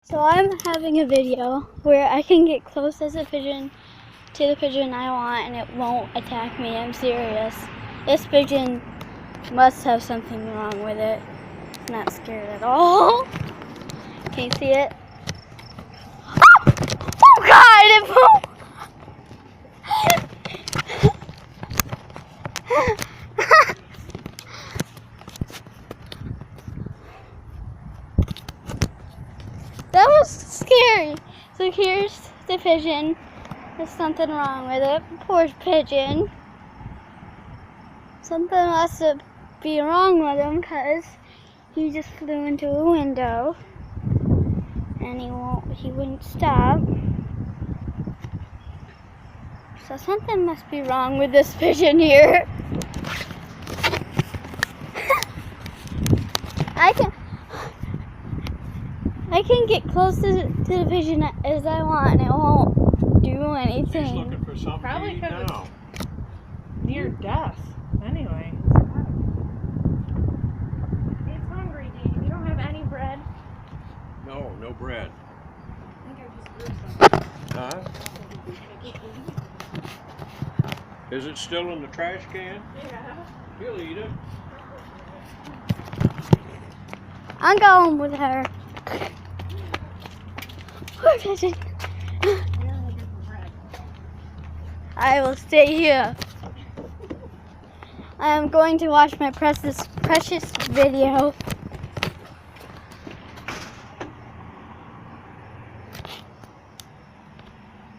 So I'm having a video where I can get close as a pigeon to the pigeon I want and it won't attack me. I'm serious. This pigeon must have something wrong with it. It's not scared at all. Can you see it? Oh God! It won't. That was scary. So here's the pigeon. There's something wrong with it. Poor pigeon. Something must be wrong with him because he just flew into a window and he wouldn't stop. So something must be wrong with this pigeon here. I can get close to the pigeon as I want and it won't do anything. He's looking for something Probably to eat because now. it's near death. Anyway. It's hungry, Dave. You don't have any bread. No, no bread. I think I just threw some. Huh? Is it still in the trash can? Yeah. He'll eat it. I'm going with her. Poor pigeon. I will stay here. I am going to watch my precious video.